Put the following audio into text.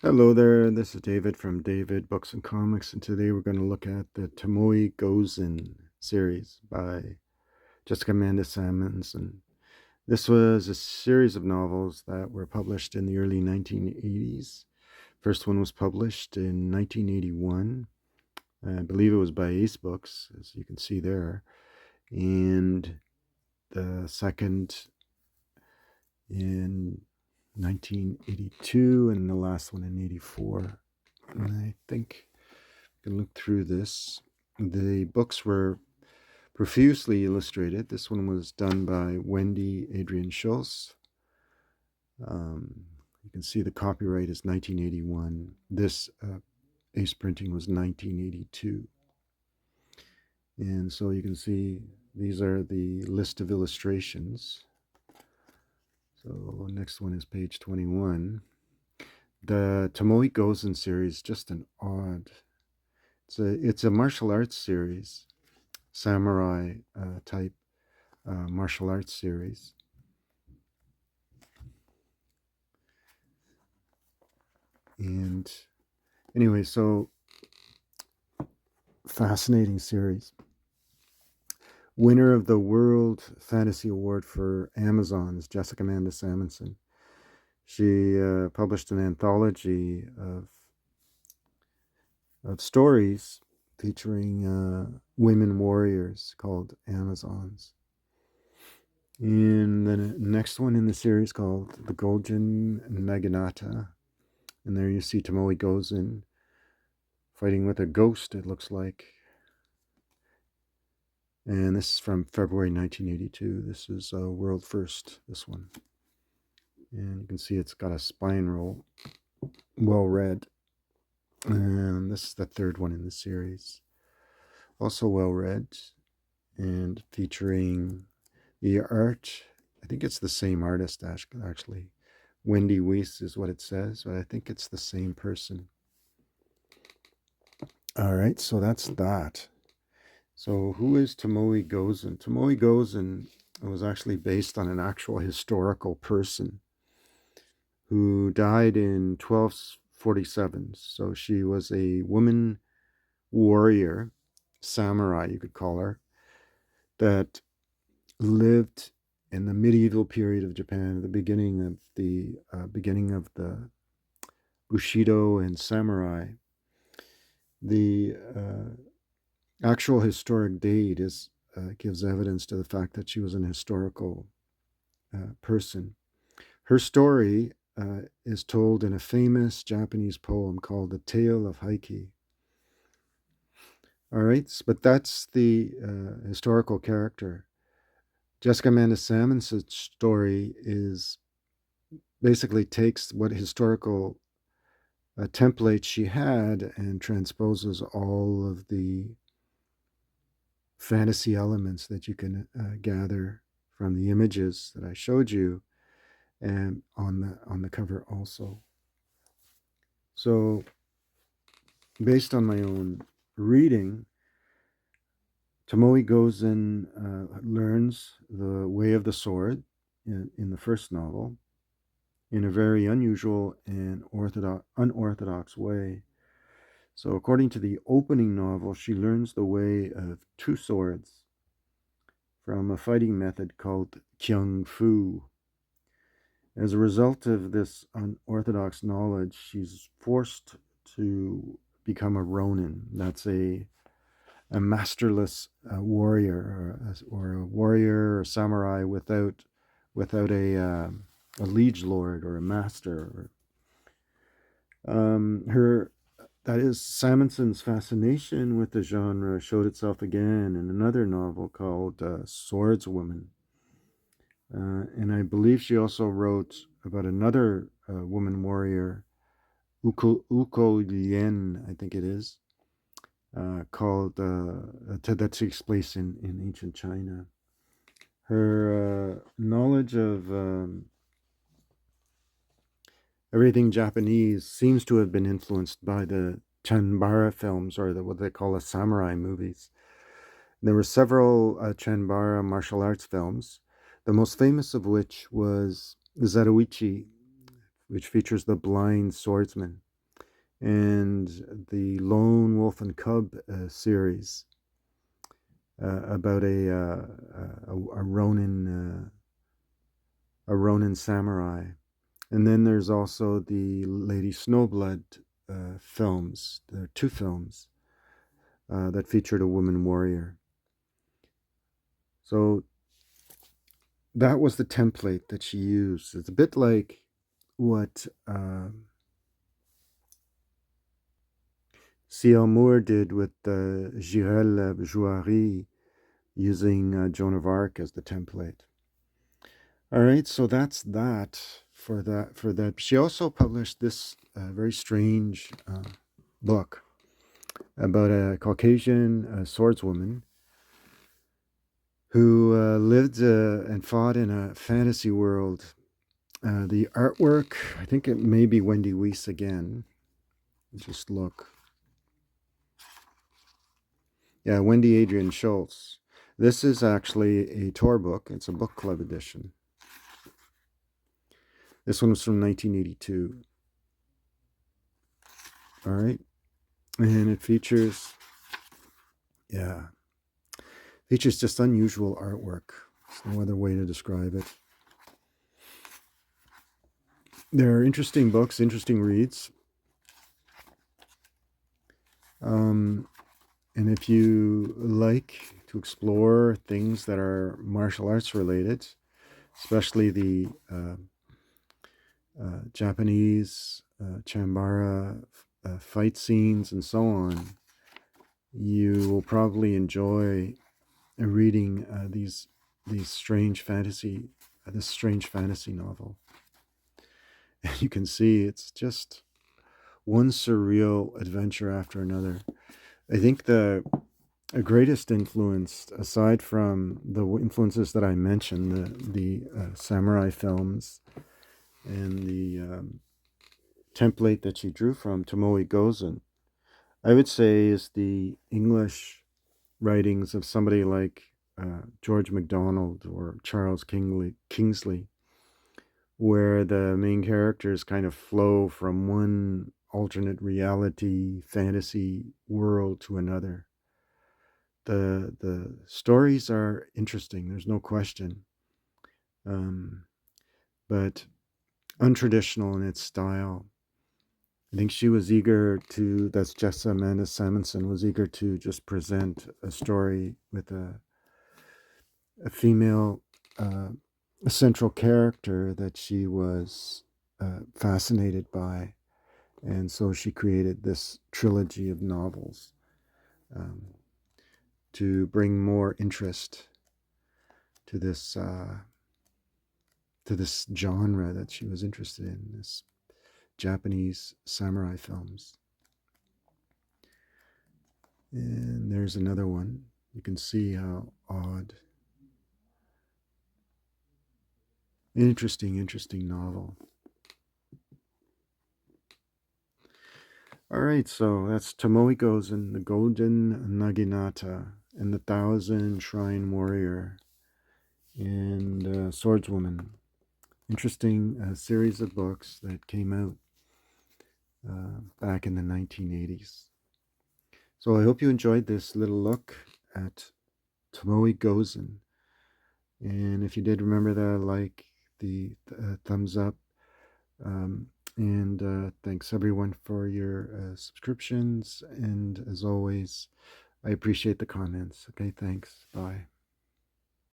Hello there, this is David from David Books and Comics, and today we're going to look at the Tomoe Gozen series by Jessica Amanda Salmonson. This was a series of novels that were published in the early 1980s. First one was published in 1981. I believe it was by Ace Books, as you can see there, and the second in 1982, and the last one in 84. And I think you can look through this. The books were profusely illustrated. This one was done by Wendy Adrian Schultz. You can see the copyright is 1981. This Ace printing was 1982. And so you can see these are the list of illustrations. So next one is page 21. The Tomoe Gozen series, just an odd. It's a martial arts series, samurai type martial arts series. And anyway, so fascinating series. Winner of the World Fantasy Award for Amazon's Jessica Amanda Salmonson. She published an anthology of stories featuring women warriors called Amazons. And the next one in the series called The Golden Naginata. And there you see Tomoe Gozen fighting with a ghost, it looks like. And this is from February 1982. This is a world first, this one. And you can see it's got a spine roll, well read. And this is the third one in the series. Also well read and featuring the art. I think it's the same artist, actually. Wendy Weiss is what it says, but I think it's the same person. All right, so that's that. So who is Tomoe Gozen? Tomoe Gozen was actually based on an actual historical person who died in 1247. So she was a woman warrior, samurai, you could call her, that lived in the medieval period of Japan, the beginning of the Bushido and samurai. The actual historic date gives evidence to the fact that she was an historical person. Her story is told in a famous Japanese poem called The Tale of Heike. All right, but that's the historical character. Jessica Amanda Salmonson's story is basically takes what historical template she had and transposes all of the fantasy elements that you can gather from the images that I showed you, and on the cover also. So, based on my own reading, Tomoe Gozen learns the way of the sword in the first novel in a very unusual and unorthodox way. So, according to the opening novel, she learns the way of two swords from a fighting method called Kyung Fu. As a result of this unorthodox knowledge, she's forced to become a Ronin. That's a masterless warrior, or a warrior or samurai without a liege lord or a master. Her That is, Salmonson's fascination with the genre showed itself again in another novel called Swordswoman. And I believe she also wrote about another woman warrior, Uko Lien, I think it is, called that takes place in ancient China. Her knowledge of everything Japanese seems to have been influenced by the Chanbara films, or what they call the samurai movies. There were several Chanbara martial arts films, the most famous of which was Zatoichi, which features the blind swordsman. and the Lone Wolf and Cub series about a Ronin samurai. And then there's also the Lady Snowblood films. There are two films that featured a woman warrior. So that was the template that she used. It's a bit like what C.L. Moore did with Girel Jouari, using Joan of Arc as the template. All right, so that's that for that. For that, she also published this very strange book about a Caucasian swordswoman who lived and fought in a fantasy world. The artwork, I think it may be Wendy Weiss again. Just look. Yeah, Wendy Adrian Schultz. This is actually a tour book. It's a book club edition. This one was from 1982. All right. And it features just unusual artwork. There's no other way to describe it. They're interesting books, interesting reads. And if you like to explore things that are martial arts related, especially the Japanese Chambara fight scenes and so on, you will probably enjoy reading these strange fantasy this strange fantasy novel. And you can see it's just one surreal adventure after another. I think the greatest influence, aside from the influences that I mentioned, the samurai films and the template that she drew from, Tomoe Gozen, I would say is the English writings of somebody like George MacDonald or Charles Kingsley, where the main characters kind of flow from one alternate reality fantasy world to another. The stories are interesting, there's no question, but untraditional in its style. I think she was eager to, that's Jessica Amanda Salmonson, was eager to just present a story with a female a central character that she was fascinated by. And so she created this trilogy of novels to bring more interest to this genre that she was interested in, this Japanese samurai films. And there's another one. You can see how odd. Interesting novel. All right, so that's Tomoe Gozen, the Golden Naginata, and the Thousand Shrine Warrior, and Swordswoman. Interesting series of books that came out back in the 1980s. So I hope you enjoyed this little look at Tomoe Gozen. And if you did, remember to like the thumbs up. And thanks everyone for your subscriptions. And as always, I appreciate the comments. Okay, thanks. Bye.